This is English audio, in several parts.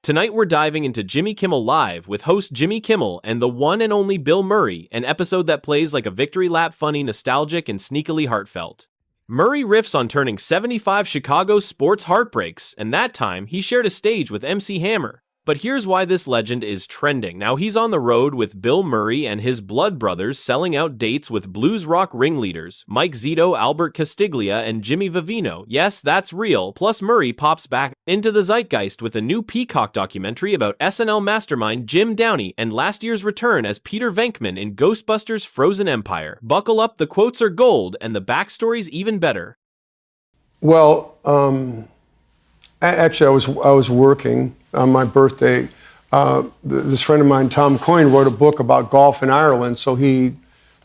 Tonight we're diving into Jimmy Kimmel Live with host Jimmy Kimmel and the one and only Bill Murray, an episode that plays like a victory lap, funny, nostalgic, and sneakily heartfelt. Murray riffs on turning 75 Chicago sports heartbreaks, and that time he shared a stage with MC Hammer. But here's why this legend is trending. Now he's on the road with Bill Murray and his blood brothers, selling out dates with blues rock ringleaders Mike Zito, Albert Castiglia, and Jimmy Vivino. Yes, that's real. Plus Murray pops back into the zeitgeist with a new Peacock documentary about SNL mastermind Jim Downey and last year's return as Peter Venkman in Ghostbusters Frozen Empire. Buckle up, the quotes are gold and the backstory's even better. Well, actually, I was working on my birthday. This friend of mine, Tom Coyne, wrote a book about golf in Ireland, so he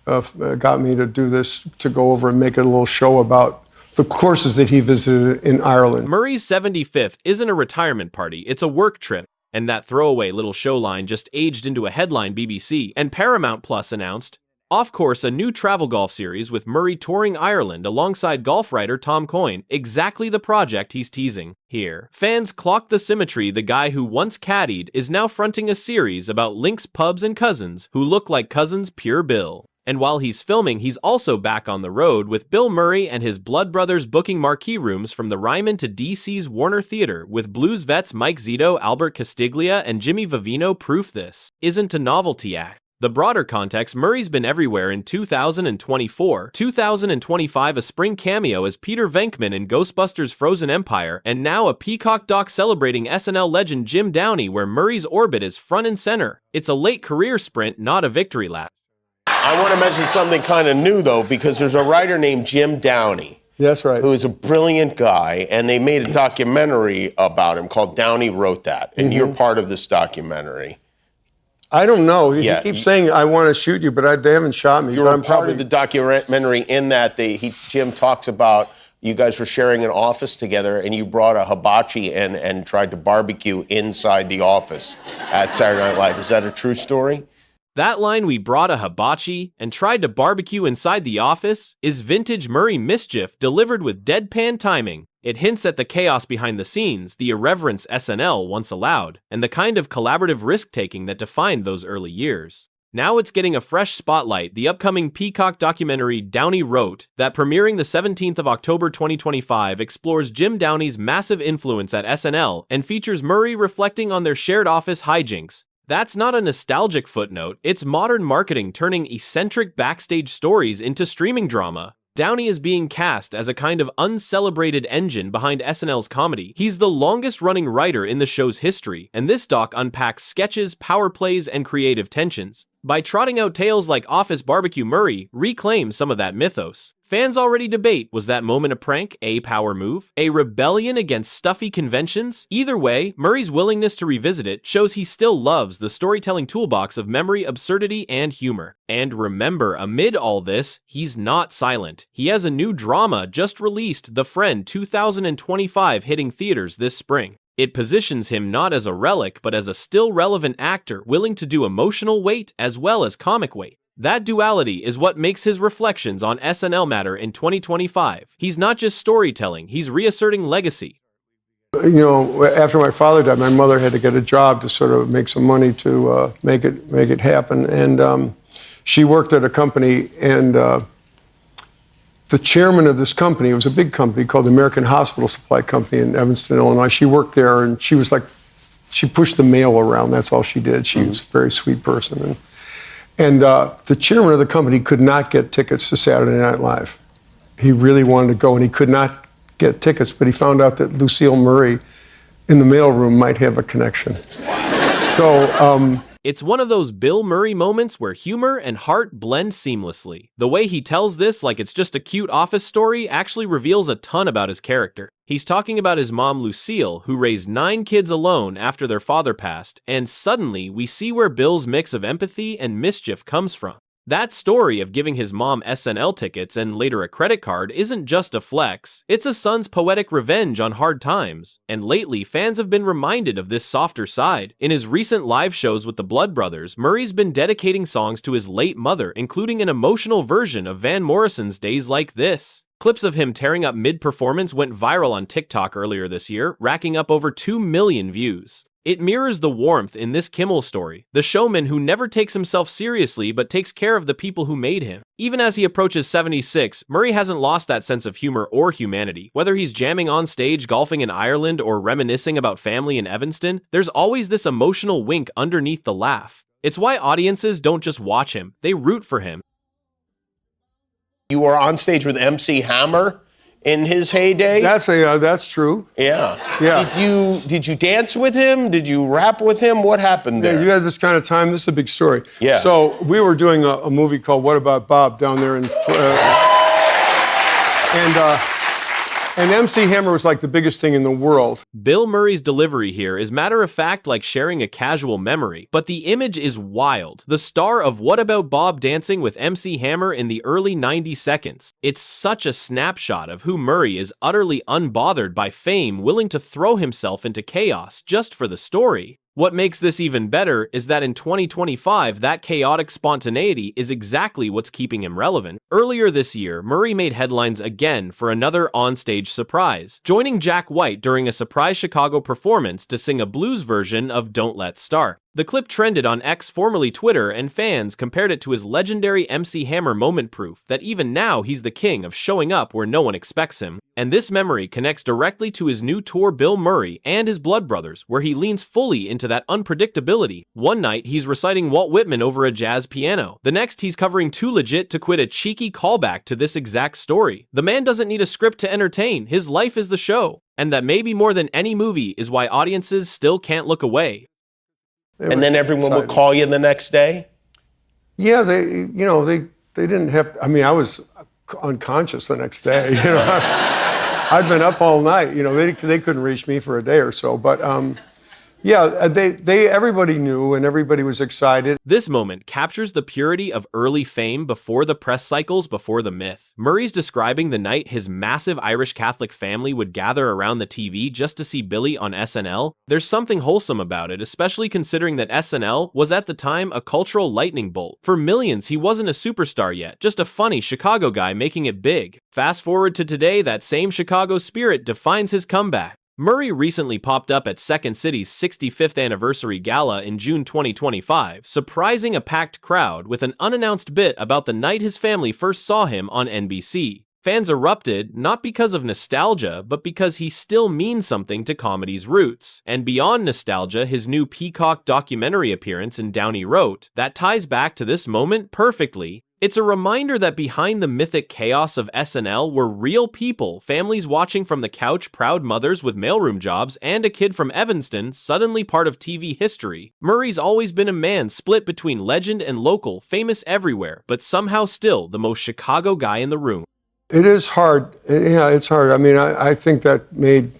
got me to do this, to go over and make a little show about the courses that he visited in Ireland. Murray's 75th isn't a retirement party, it's a work trip. And that throwaway little show line just aged into a headline BBC, and Paramount Plus announced, off course, a new travel golf series with Murray touring Ireland alongside golf writer Tom Coyne, exactly the project he's teasing here. Fans clocked the symmetry. The guy who once caddied is now fronting a series about links, pubs, and cousins who look like cousins pure Bill. And while he's filming, he's also back on the road with Bill Murray and his blood brothers booking marquee rooms from the Ryman to DC's Warner Theater with blues vets Mike Zito, Albert Castiglia, and Jimmy Vivino. Proof this isn't a novelty act. The broader context, Murray's been everywhere in 2024, 2025 a spring cameo as Peter Venkman in Ghostbusters Frozen Empire, and now a Peacock doc celebrating SNL legend Jim Downey where Murray's orbit is front and center. It's a late career sprint, not a victory lap. I want to mention something kind of new, though, because there's a writer named Jim Downey. That's right. Who is a brilliant guy, and they made a documentary about him called Downey Wrote That, and you're part of this documentary. I don't know. He keeps saying, I want to shoot you, but they haven't shot me. You're a part of the documentary in that Jim talks about you guys were sharing an office together and you brought a hibachi and tried to barbecue inside the office at Saturday Night Live. Is that a true story? That line, "we brought a hibachi and tried to barbecue inside the office," is vintage Murray mischief delivered with deadpan timing. It hints at the chaos behind the scenes, the irreverence SNL once allowed, and the kind of collaborative risk-taking that defined those early years. Now it's getting a fresh spotlight. The upcoming Peacock documentary Downey Wrote That, premiering the 17th of October 2025, explores Jim Downey's massive influence at SNL and features Murray reflecting on their shared office hijinks. That's not a nostalgic footnote, it's modern marketing turning eccentric backstage stories into streaming drama. Downey is being cast as a kind of uncelebrated engine behind SNL's comedy. He's the longest-running writer in the show's history, and this doc unpacks sketches, power plays, and creative tensions. By trotting out tales like Office Barbecue, Murray reclaims some of that mythos. Fans already debate, was that moment a prank, a power move, a rebellion against stuffy conventions? Either way, Murray's willingness to revisit it shows he still loves the storytelling toolbox of memory, absurdity, and humor. And remember, amid all this, he's not silent. He has a new drama just released, The Friend 2025, hitting theaters this spring. It positions him not as a relic, but as a still relevant actor willing to do emotional weight as well as comic weight. That duality is what makes his reflections on SNL matter in 2025. He's not just storytelling, he's reasserting legacy. You know, after my father died, my mother had to get a job to sort of make some money to make it happen. And she worked at a company, and the chairman of this company, it was a big company called the American Hospital Supply Company in Evanston, Illinois. She worked there, and she was like, she pushed the mail around. That's all she did. She was a very sweet person. And the chairman of the company could not get tickets to Saturday Night Live. He really wanted to go, and he could not get tickets, but he found out that Lucille Murray in the mailroom might have a connection. So, it's one of those Bill Murray moments where humor and heart blend seamlessly. The way he tells this like it's just a cute office story actually reveals a ton about his character. He's talking about his mom Lucille, who raised 9 kids alone after their father passed, and suddenly we see where Bill's mix of empathy and mischief comes from. That story of giving his mom SNL tickets and later a credit card isn't just a flex, it's a son's poetic revenge on hard times. And lately, fans have been reminded of this softer side. In his recent live shows with the Blood Brothers, Murray's been dedicating songs to his late mother, including an emotional version of Van Morrison's Days Like This. Clips of him tearing up mid-performance went viral on TikTok earlier this year, racking up over 2 million views. It mirrors the warmth in this Kimmel story, the showman who never takes himself seriously but takes care of the people who made him. Even as he approaches 76, Murray hasn't lost that sense of humor or humanity. Whether he's jamming on stage, golfing in Ireland, or reminiscing about family in Evanston, there's always this emotional wink underneath the laugh. It's why audiences don't just watch him, they root for him. You were on stage with MC Hammer in his heyday. That's true. Yeah. Did you dance with him? Did you rap with him? What happened there? Yeah, you had this kind of time. This is a big story. Yeah. So we were doing a movie called What About Bob down there in and MC Hammer was like the biggest thing in the world. Bill Murray's delivery here is matter-of-fact like sharing a casual memory, but the image is wild. The star of What About Bob dancing with MC Hammer in the early 90 seconds. It's such a snapshot of who Murray is, utterly unbothered by fame, willing to throw himself into chaos just for the story. What makes this even better is that in 2025, that chaotic spontaneity is exactly what's keeping him relevant. Earlier this year, Murray made headlines again for another onstage surprise, joining Jack White during a surprise Chicago performance to sing a blues version of Don't Let's Start. The clip trended on X, formerly Twitter, and fans compared it to his legendary MC Hammer moment, proof that even now he's the king of showing up where no one expects him. And this memory connects directly to his new tour Bill Murray and his Blood Brothers, where he leans fully into that unpredictability. One night, he's reciting Walt Whitman over a jazz piano. The next, he's covering Too Legit to Quit, a cheeky callback to this exact story. The man doesn't need a script to entertain, his life is the show. And that maybe more than any movie is why audiences still can't look away. And then everyone would call you the next day? Yeah, they didn't have, I mean, I was unconscious the next day, I'd been up all night, they couldn't reach me for a day or so, but yeah, everybody knew and everybody was excited. This moment captures the purity of early fame before the press cycles, before the myth. Murray's describing the night his massive Irish Catholic family would gather around the TV just to see Billy on SNL. There's something wholesome about it, especially considering that SNL was at the time a cultural lightning bolt. For millions, he wasn't a superstar yet, just a funny Chicago guy making it big. Fast forward to today, that same Chicago spirit defines his comeback. Murray recently popped up at Second City's 65th anniversary gala in June 2025, surprising a packed crowd with an unannounced bit about the night his family first saw him on NBC. Fans erupted, not because of nostalgia, but because he still means something to comedy's roots. And beyond nostalgia, his new Peacock documentary appearance in Downey wrote, that ties back to this moment perfectly. It's a reminder that behind the mythic chaos of SNL were real people, families watching from the couch, proud mothers with mailroom jobs, and a kid from Evanston, suddenly part of TV history. Murray's always been a man split between legend and local, famous everywhere, but somehow still the most Chicago guy in the room. It is hard. Yeah, it's hard. I mean, I think that made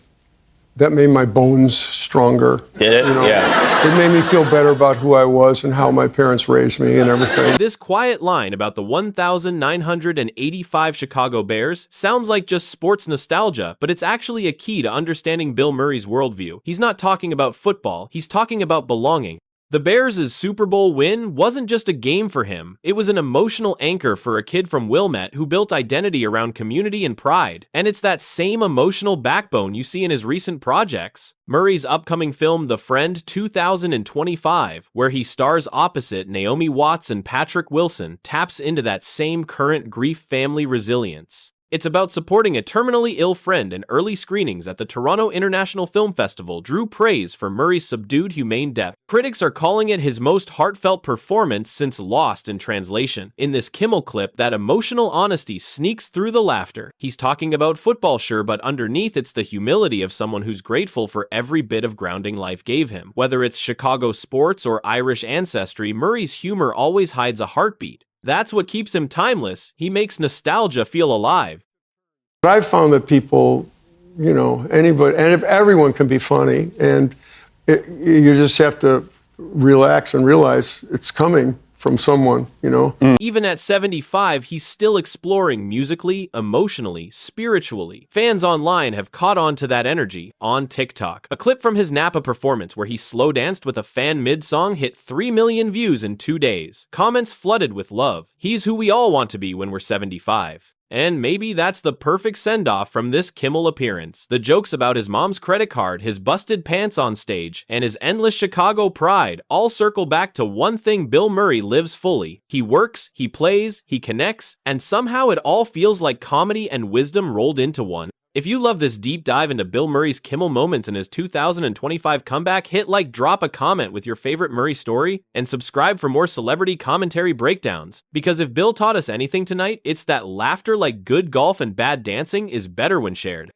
my bones stronger. Did it? Yeah. It made me feel better about who I was and how my parents raised me and everything. This quiet line about the 1,985 Chicago Bears sounds like just sports nostalgia, but it's actually a key to understanding Bill Murray's worldview. He's not talking about football, he's talking about belonging. The Bears' Super Bowl win wasn't just a game for him, it was an emotional anchor for a kid from Wilmette who built identity around community and pride. And it's that same emotional backbone you see in his recent projects. Murray's upcoming film The Friend 2025, where he stars opposite Naomi Watts and Patrick Wilson, taps into that same current grief family resilience. It's about supporting a terminally ill friend, and early screenings at the Toronto International Film Festival drew praise for Murray's subdued, humane depth. Critics are calling it his most heartfelt performance since Lost in translation. In this Kimmel clip, that emotional honesty sneaks through the laughter. He's talking about football, sure, but underneath it's the humility of someone who's grateful for every bit of grounding life gave him. Whether it's Chicago sports or Irish ancestry, Murray's humor always hides a heartbeat. That's what keeps him timeless. He makes nostalgia feel alive. I've found that people, anybody, and if everyone can be funny, and you just have to relax and realize it's coming from someone, Even at 75, he's still exploring musically, emotionally, spiritually. Fans online have caught on to that energy on TikTok. A clip from his Napa performance where he slow danced with a fan mid-song hit 3 million views in 2 days. Comments flooded with love. He's who we all want to be when we're 75. And maybe that's the perfect send-off from this Kimmel appearance. The jokes about his mom's credit card, his busted pants on stage, and his endless Chicago pride all circle back to one thing: Bill Murray lives fully. He works, he plays, he connects, and somehow it all feels like comedy and wisdom rolled into one. If you love this deep dive into Bill Murray's Kimmel moments and his 2025 comeback, hit like, drop a comment with your favorite Murray story, and subscribe for more celebrity commentary breakdowns. Because if Bill taught us anything tonight, it's that laughter, like good golf and bad dancing, is better when shared.